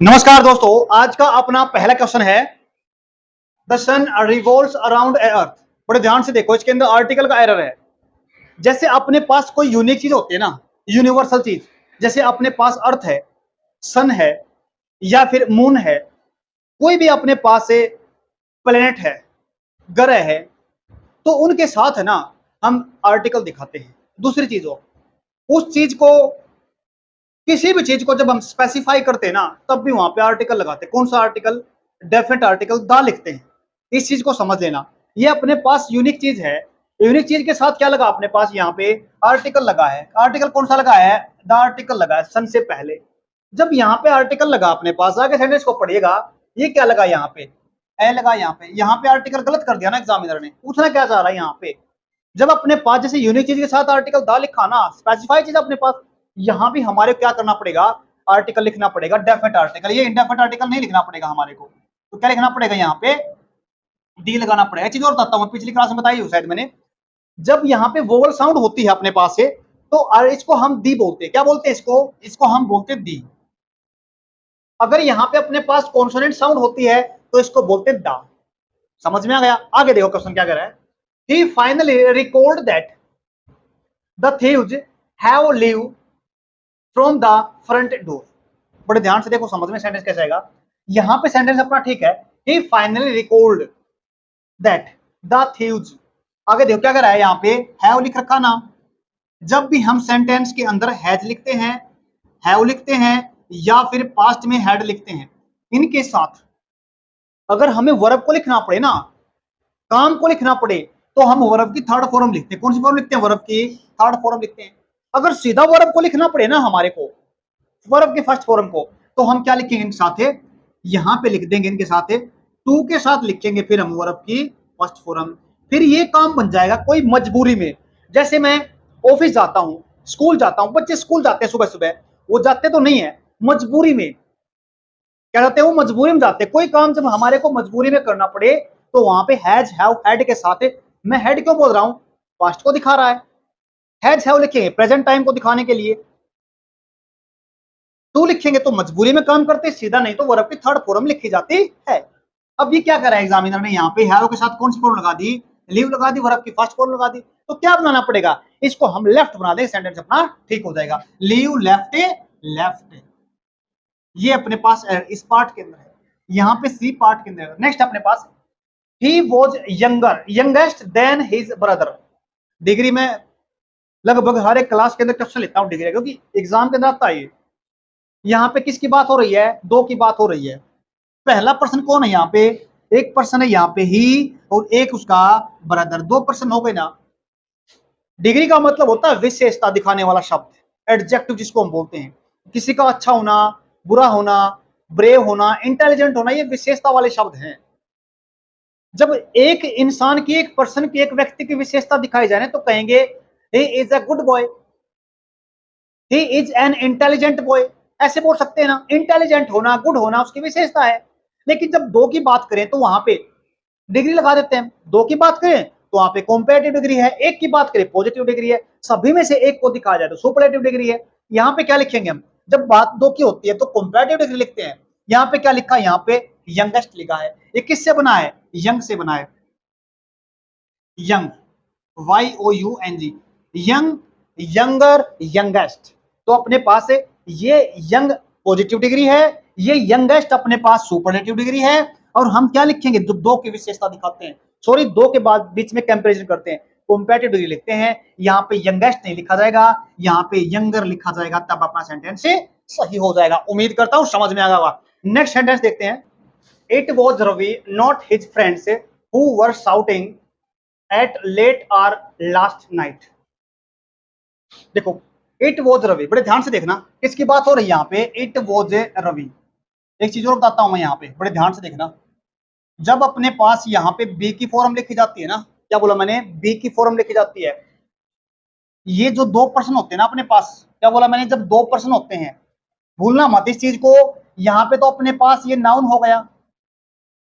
नमस्कार दोस्तों, आज का अपना पहला क्वेश्चन है the sun revolves around a earth. बड़े ध्यान से देखो, इसके अंदर आर्टिकल का एरर है। जैसे अपने पास कोई यूनिक चीज होती है ना, यूनिवर्सल चीज, जैसे अपने पास अर्थ है, सन है या फिर मून है, कोई भी अपने पास से प्लेनेट है, ग्रह है, तो उनके साथ है ना हम आर्टिकल दिखाते हैं। दूसरी चीज हो, उस चीज को, किसी भी चीज को जब हम स्पेसिफाई करते हैं ना, तब भी वहां पे आर्टिकल लगाते हैं। कौन सा आर्टिकल? डेफिनेट आर्टिकल दा लिखते हैं। इस चीज को समझ लेना, ये अपने पास यूनिक चीज है। यूनिक चीज के साथ क्या लगा अपने पास? यहाँ पे आर्टिकल लगा है। आर्टिकल कौन सा लगा है? द आर्टिकल लगा है सन से पहले। जब यहाँ पे आर्टिकल लगा अपने पास, आगे सेंटेंस को पढ़िएगा, ये क्या लगा यहाँ पे? ए लगा यहाँ पे। यहाँ पे आर्टिकल गलत कर दिया ना एग्जामिनर ने। पूछना क्या चाह रहा है यहाँ पे? जब अपने पास जैसे यूनिक चीज के साथ आर्टिकल दा लिखा ना, स्पेसिफाई चीज अपने पास, यहां भी हमारे क्या करना पड़ेगा? आर्टिकल लिखना पड़ेगा, डेफिनेट आर्टिकल। ये इंडेफिनेट आर्टिकल नहीं लिखना पड़ेगा हमारे को। तो क्या लिखना पड़ेगा? यहाँ पे डी लगाना पड़ेगा। चीज और बताता हूं, पिछली क्लास में बताई शायद मैंने। जब यहाँ पे वोवल साउंड होती है अपने पास से, तो इसको हम दी बोलते हैं। क्या बोलते हैं इसको हम बोलते हैं दी। अगर यहाँ पे अपने पास कॉन्सोनेंट साउंड होती है तो इसको बोलते हैं दा। समझ में आ गया? आगे देखो क्वेश्चन क्या कर रहा है। He finally record that the thieves have leave from the front door. बड़े ध्यान से देखो, समझ में सेंटेंस कैसे आएगा। यहां पे सेंटेंस अपना ठीक है, he finally record that the thieves. आगे देखो क्या कर रहा है, यहाँ पे हैव लिख रखा ना। जब भी हम सेंटेंस के अंदर हैज लिखते हैं, हैव लिखते हैं, या फिर पास्ट में हैड लिखते हैं, इनके साथ अगर हमें वर्ब को लिखना पड़े ना, काम को लिखना पड़े, तो हम वर्ब की थर्ड फॉर्म लिखते हैं। कौन सी फॉर्म लिखते हैं? वर्ब की थर्ड फॉर्म लिखते हैं। अगर सीधा वर्ब को लिखना पड़े ना हमारे को, वर्ब के फर्स्ट फॉर्म को, तो हम क्या लिखेंगे? इनके साथ यहां पे लिख देंगे, इनके साथ टू के साथ लिखेंगे, फिर हम वर्ब की फर्स्ट फॉर्म। फिर ये काम बन जाएगा कोई मजबूरी में। जैसे मैं ऑफिस जाता हूं, स्कूल जाता हूं, बच्चे स्कूल जाते हैं सुबह सुबह, वो जाते तो नहीं है, मजबूरी में क्या जाते हैं? वो मजबूरी में जाते हैं। कोई काम जब हमारे को मजबूरी में करना पड़े, तो वहां पे हैज हैव हैड के साथ, मैं हैड क्यों बोल रहा हूं? पास्ट को दिखा रहा है। हैज हैव लिखेंगे प्रेजेंट टाइम को दिखाने के लिए, टू लिखेंगे तो मजबूरी में काम करते, सीधा नहीं तो वर्ब की थर्ड फॉर्म लिखी जाती है। अब ये क्या करा है एग्जामिनर ने? यहाँ पे हैव के साथ कौन सी फॉर्म लगा दी? लीव लगा दी, वर्ब की फर्स्ट फॉर्म लगा दी। तो क्या बनाना पड़ेगा? इसको हम लेफ्ट बना दें, सेंटेंस अपना ठीक हो जाएगा। Leave left, left. ये अपने पास इस पार्ट के अंदर है, यहाँ पे सी पार्ट के अंदर। नेक्स्ट अपने पास he was younger, youngest than his brother. Degree में लगभग हर एक क्लास के अंदर क्वेश्चन लेता हूँ डिग्री, क्योंकि एग्जाम के अंदर आता है। यहाँ पे किसकी बात हो रही है? दो की बात हो रही है। पहला पर्सन कौन है यहाँ पे? एक पर्सन है यहाँ पे ही, और एक उसका ब्रदर। दो पर्सन हो गए ना। डिग्री का मतलब होता है विशेषता दिखाने वाला शब्द, एडजेक्टिव जिसको हम बोलते हैं। किसी का अच्छा होना, बुरा होना, ब्रेव होना, इंटेलिजेंट होना, ये विशेषता वाले शब्द हैं। जब एक इंसान की, एक पर्सन की, एक व्यक्ति की विशेषता दिखाई जाए तो कहेंगे he is a good boy, he is an intelligent boy. ऐसे बोल सकते हैं ना। इंटेलिजेंट होना, गुड होना उसकी विशेषता है। लेकिन जब दो की बात करें तो वहां पे डिग्री लगा देते हैं। दो की बात करें तो वहां पे कॉम्पेरेटिव डिग्री है, एक की बात करें पॉजिटिव डिग्री है। सभी में से एक को दिखाया जाए तो सुपरलेटिव डिग्री है। यहाँ पे क्या लिखेंगे हम? जब बात दो की होती है तो कॉम्पेरेटिव डिग्री लिखते हैं। यहाँ पे क्या लिखा है? यहाँ पे यंगेस्ट लिखा है। ये किससे बना है? यंग से बना है। Young, YOUNG, young, younger, youngest. तो अपने पास ये यंग पॉजिटिव डिग्री है, ये यंगेस्ट अपने पास सुपरलेटिव डिग्री है। और हम क्या लिखेंगे जब दो की विशेषता दिखाते हैं? सॉरी, दो के बाद बीच में कंपैरिजन करते हैं, कंपैरेटिव डिग्री लिखते हैं। यहाँ पे यंगेस्ट नहीं लिखा जाएगा, यहाँ पे यंगर लिखा जाएगा, तब अपना सेंटेंस सही हो जाएगा। उम्मीद करता हूं समझ में आ गया। नेक्स्ट सेंटेंस देखते हैं। It was Ravi not his friends who were shouting at late are last night. देखो, इट वॉज रवि, बड़े ध्यान से देखना किसकी बात हो रही है यहाँ पे? It was Ravi. एक चीज और बताता हूं मैं यहाँ पे, बड़े ध्यान से देखना। जब अपने पास यहाँ पे बी की फॉर्म लिखी जाती है ना, क्या बोला मैंने? बी की फॉर्म लिखी जाती है। ये जो दो पर्सन होते हैं ना अपने पास, क्या बोला मैंने? जब दो पर्सन होते हैं, भूलना मत इस चीज को। यहाँ पे तो अपने पास ये नाउन हो गया।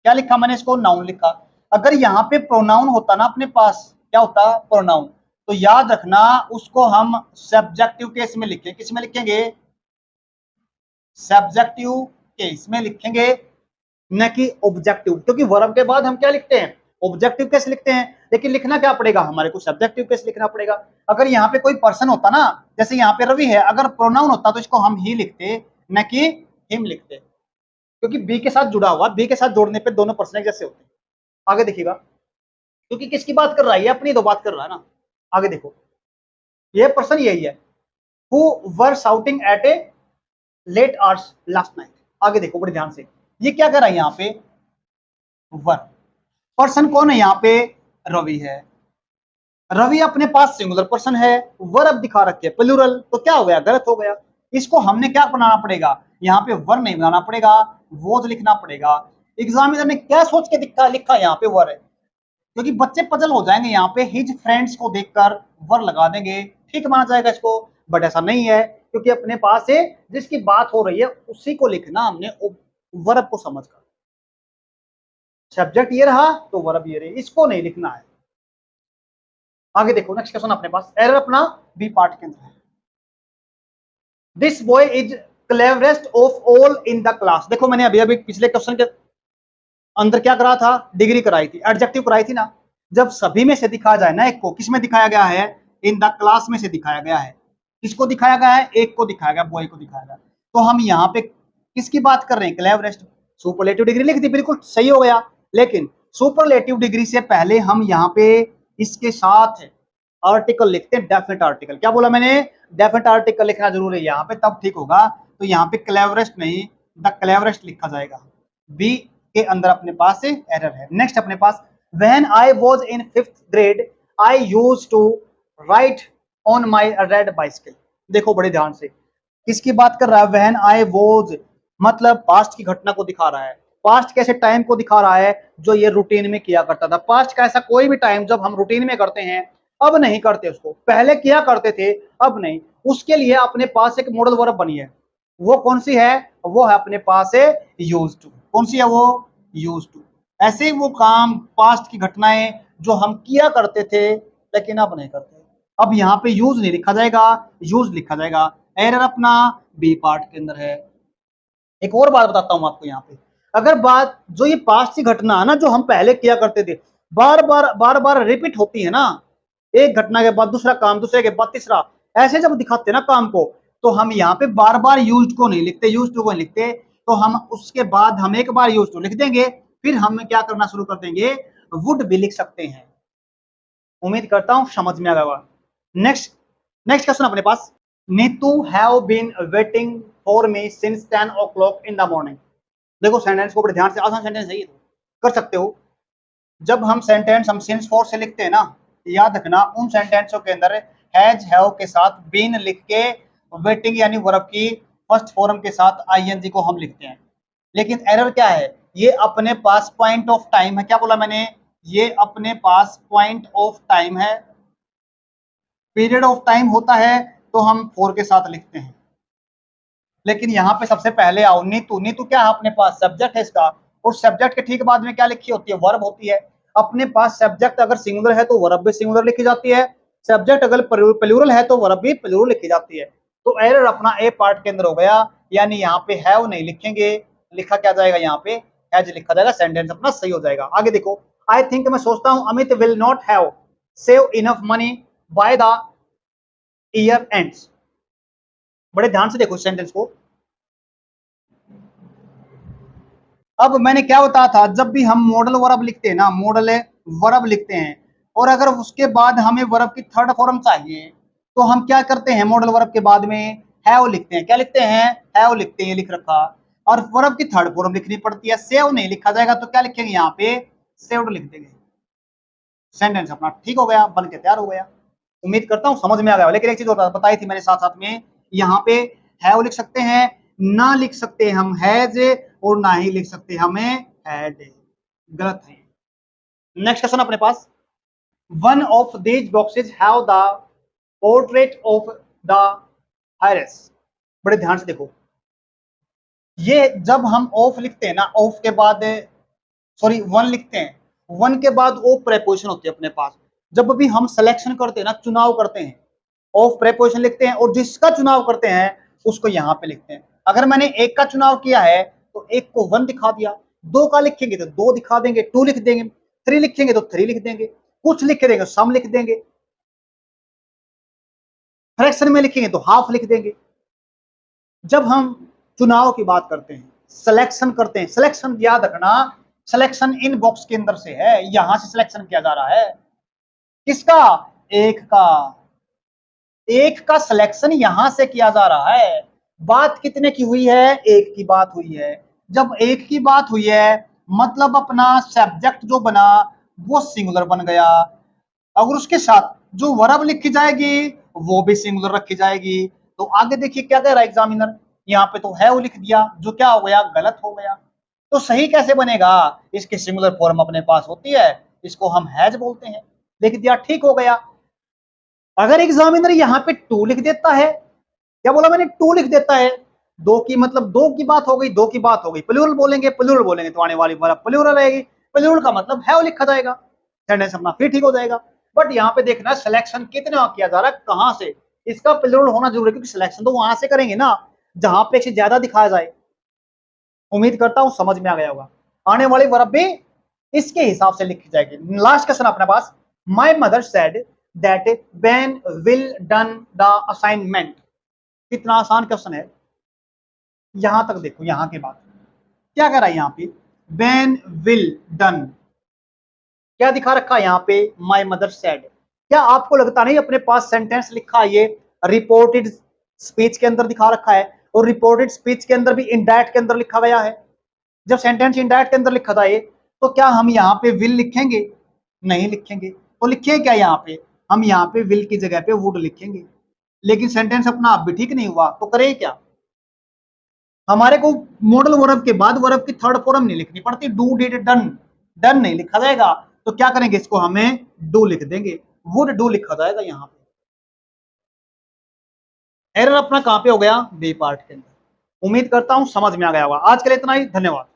क्या लिखा मैंने? इसको नाउन लिखा। अगर यहाँ पे प्रोनाउन होता ना अपने पास, क्या होता? प्रोनाउन। तो याद रखना उसको हम सब्जेक्टिव केस में लिखें। किस में लिखेंगे? सब्जेक्टिव केस में लिखेंगे, न कि ऑब्जेक्टिव, क्योंकि वर्ब के बाद हम क्या लिखते हैं, ऑब्जेक्टिव केस लिखते हैं। लेकिन लिखना क्या पड़ेगा, हमारे को सब्जेक्टिव केस लिखना पड़ेगा। अगर यहाँ पे कोई पर्सन होता ना, जैसे यहाँ पे रवि है, अगर प्रोनाउन होता तो इसको हम ही लिखते, न कि हिम लिखते, क्योंकि बी के साथ जुड़ा हुआ, बी के साथ जोड़ने पे दोनों पर्सन एक जैसे होते हैं। आगे देखिएगा, क्योंकि किसकी बात कर रहा है, ये अपनी तो बात कर रहा है ना। आगे देखो, ये पर्सन यही है, who were shouting at a late hours last night। आगे देखो बड़े ध्यान से, ये क्या कर रहा है यहाँ पे, वर, पर्सन कौन है यहाँ पे, रवि है। रवि अपने पास सिंगुलर पर्सन है, वर्ब दिखा रखे प्लूरल, तो क्या हो गया, गलत हो गया। इसको हमने क्या बनाना पड़ेगा, यहाँ पे वर नहीं बनाना पड़ेगा, वोज लिखना पड़ेगा। एग्जामिनर ने क्या सोच के लिखा यहाँ पे वर है, क्योंकि बच्चे पजल हो जाएंगे यहाँ पे, हिज फ्रेंड्स को देखकर वर लगा देंगे, ठीक माना जाएगा इसको। बट ऐसा नहीं है, क्योंकि अपने पास है जिसकी बात हो रही है उसी को लिखना हमने वर्ब को समझकर। सब्जेक्ट ये रहा तो वर्ब ये रही, इसको नहीं लिखना है। आगे देखो नेक्स्ट क्वेश्चन अपने पास, एरर अपना बी पार्ट के अंदर है। This boy is cleverest of all in the class. देखो मैंने अभी अभी पिछले क्वेश्चन के अंदर क्या करा था, डिग्री कराई थी, एडजेक्टिव कराई थी ना। जब सभी में से दिखाया जाए ना एक को, किस में दिखाया गया है, इन द क्लास में से दिखाया गया है। किसको दिखाया गया है, एक को दिखाया गया, बॉय को दिखाया गया। तो हम यहाँ पे किसकी बात कर रहे हैं, क्लेवरेस्ट। सुपरलेटिव डिग्री लिख दी, बिल्कुल सही हो गया। लेकिन सुपरलेटिव डिग्री से पहले हम यहाँ पे इसके साथ आर्टिकल लिखते हैं, डेफिनेट आर्टिकल। क्या बोला मैंने, डेफिनेट आर्टिकल लिखना जरूरी है यहाँ पे, तब ठीक होगा। तो यहाँ पे क्लेवरेस्ट नहीं, द क्लेवरेस्ट लिखा जाएगा। बी के अंदर अपने पास एरर है। नेक्स्ट अपने पास, when I was in 5th grade I used to write on my red bicycle. देखो बड़े ध्यान से, किसकी बात कर रहा है, व्हेन आई वाज, मतलब पास्ट की घटना को दिखा रहा है। पास्ट कैसे टाइम को दिखा रहा है, जो ये रूटीन में किया करता था। पास्ट का ऐसा कोई भी टाइम जब हम रूटीन में करते हैं, अब नहीं करते उसको, पहले किया करते थे अब नहीं। उसके लिए अपने पास एक मॉडल वर्ब बनी है, वो कौन सी है, वो है अपने पास है यूज्ड टू। कौन सी है वो, यूज्ड टू। ऐसे वो काम, पास्ट की घटनाएं जो हम किया करते थे लेकिन अब नहीं करते। अब यहाँ पे यूज नहीं लिखा जाएगा, यूज लिखा जाएगा। एरर अपना बी पार्ट के अंदर है। एक और बात बताता हूं आपको यहाँ पे, अगर बात जो ये पास्ट की घटना है ना, जो हम पहले किया करते थे, बार बार रिपीट होती है ना, एक घटना के बाद दूसरा काम, दूसरे के बाद तीसरा, ऐसे जब दिखाते हैं ना काम को, तो हम यहाँ पे बार बार यूज को नहीं लिखते, यूज टू को नहीं लिखते। तो हम उसके बाद हम एक बार यूज टू लिख देंगे, फिर हम क्या करना शुरू कर देंगे, वुड भी लिख सकते हैं। उम्मीद करता हूं समझ में आ गया। नेक्स्ट क्वेश्चन अपने पास, Neetu have been waiting for me since 10 o'clock in the morning. देखो सेंटेंस को बड़े ध्यान से, आसान सेंटेंस है ये, तो कर सकते हो। जब हम सेंटेंस हम सिंस फॉर से लिखते हैं ना, याद रखना उन सेंटेंसों के अंदर हैज हैव के साथ बीन लिख के वेटिंग यानी वर्ब की फर्स्ट फॉर्म के साथ आईएनजी को हम लिखते हैं। लेकिन एरर क्या है, ये अपने पास पॉइंट ऑफ टाइम है। क्या बोला मैंने, ये अपने पास पॉइंट ऑफ टाइम है, पीरियड ऑफ टाइम होता है तो हम फॉर के साथ लिखते हैं। लेकिन यहाँ पे सबसे पहले आओ, नीतू। नीतू क्या है अपने पास, सब्जेक्ट है इसका, और सब्जेक्ट के ठीक बाद में क्या लिखी होती है, वर्ब होती है। अपने पास सब्जेक्ट अगर सिंगुलर है तो वर्ब भी सिंगुलर लिखी जाती है, सब्जेक्ट अगर प्लूरल है तो वर्ब भी प्लूरल लिखी जाती है। तो एरर अपना ए पार्ट के अंदर हो गया, यानी यहाँ पे हैव नहीं लिखेंगे, लिखा क्या जाएगा, यहाँ पे हैज लिखा जाएगा, सेंटेंस अपना सही हो जाएगा। आगे देखो, आई थिंक, मैं सोचता हूं Amit will not have save enough money by the year ends. बड़े ध्यान से देखो सेंटेंस को। अब मैंने क्या बताया था, जब भी हम मॉडल वर्ब लिखते हैं ना, मॉडल वर्ब लिखते हैं, और अगर उसके बाद हमें वर्ब की थर्ड फॉर्म चाहिए, तो हम क्या करते हैं, मॉडल वर्ब के बाद में हैव लिखते हैं। क्या लिखते हैं, हैव लिखते हैं, लिख रखा। और वर्ब की थर्ड फॉर्म लिखनी पड़ती है, सेव नहीं लिखा जाएगा, तो क्या लिखेंगे, यहाँ पे सेव्ड लिख देंगे। सेंटेंस अपना ठीक हो गया, बन के तैयार हो गया। उम्मीद करता हूं समझ में आ गया। लेकिन एक चीज और बताई थी मैंने साथ साथ में, यहाँ पे हैव लिख सकते हैं, ना लिख सकते हम हैज, और ना ही लिख सकते हमें हैड, गलत है। नेक्स्ट क्वेश्चन अपने पास, one of these boxes have the portrait of the heiress. बड़े ध्यान से देखो, ये जब हम ऑफ लिखते हैं ना, ऑफ के बाद सॉरी वन लिखते हैं, वन के बाद ओ प्रेपोजिशन होती है अपने पास। जब भी हम सिलेक्शन करते हैं ना, चुनाव करते हैं, ऑफ प्रेपोजिशन लिखते हैं, और जिसका चुनाव करते हैं उसको यहाँ पे लिखते हैं। अगर मैंने एक का चुनाव किया है एक को 1 दिखा दिया, 2 का लिखेंगे तो 2 दिखा देंगे, 2 लिख देंगे, 3 लिखेंगे तो 3 लिख देंगे, कुछ लिख देंगे सम लिख देंगे, फ्रैक्शन में लिखेंगे तो हाफ लिख देंगे। जब हम चुनाव की बात करते हैं, सिलेक्शन करते हैं, सिलेक्शन याद रखना, सिलेक्शन इन बॉक्स के अंदर से है, यहां से सिलेक्शन किया जा रहा है। किसका? एक का सिलेक्शन यहां से किया जा रहा है। बात कितने की हुई है? एक की बात हुई है। जब एक की बात हुई है मतलब अपना सब्जेक्ट जो बना वो सिंगुलर बन गया, अगर उसके साथ जो वर्ब लिखी जाएगी वो भी सिंगुलर रखी जाएगी। तो आगे देखिए क्या कह रहा है एग्जामिनर, यहाँ पे तो है वो लिख दिया, जो क्या हो गया? गलत हो गया। तो सही कैसे बनेगा? इसकी सिंगुलर फॉर्म अपने पास होती है, इसको हम हैज बोलते हैं। लिख दिया, ठीक हो गया। अगर एग्जामिनर यहाँ पे 2 लिख देता है, क्या बोला मैंने? 2 लिख देता है, 2 की मतलब 2 की बात हो गई, 2 की बात हो गई, प्लूरल बोलेंगे, प्लूरल बोलेंगे तो आने वाली वर्ब प्लूरल रहेगी, प्लूरल का मतलब है वो लिखा जाएगा, सेंटेंस अपना फिर ठीक हो जाएगा। बट यहाँ पे देखना सिलेक्शन कितना किया जा रहा है, कहां से? इसका प्लूरल होना जरूरी है, क्योंकि सिलेक्शन तो वहां से करेंगे ना जहां पे एक ज्यादा दिखाया जाए। उम्मीद करता हूं समझ में आ गया होगा। आने वाली वर्ब भी इसके हिसाब से लिखी जाएगी। लास्ट क्वेश्चन अपने पास, my mother said that when will done the assignment. कितना आसान क्वेश्चन है, यहां तक देखो, यहां के बाद क्या कर रहा है? यहाँ पे व्हेन विल डन क्या दिखा रखा है? यहाँ पे माय मदर सेड। क्या आपको लगता नहीं अपने पास सेंटेंस लिखा है ये रिपोर्टेड स्पीच के अंदर दिखा रखा है, और रिपोर्टेड स्पीच के अंदर भी इनडायरेक्ट के अंदर लिखा गया है। जब सेंटेंस इनडायरेक्ट के अंदर लिखा था ये, तो क्या हम यहाँ पे विल लिखेंगे? नहीं लिखेंगे। तो लिखे क्या यहाँ पे? हम यहाँ पे विल की जगह पे वुड लिखेंगे। लेकिन सेंटेंस अपना आप भी ठीक नहीं हुआ, तो करें क्या? हमारे को मॉडल वर्ब के बाद वर्ब की थर्ड फॉर्म नहीं लिखनी पड़ती, डू डिड डन, डन नहीं लिखा जाएगा, तो क्या करेंगे? इसको हमें डू लिख देंगे, वुड डू लिखा जाएगा। यहाँ पे एरर अपना कहां पे हो गया? बी पार्ट के अंदर। उम्मीद करता हूं समझ में आ गया होगा। आज के लिए इतना ही, धन्यवाद।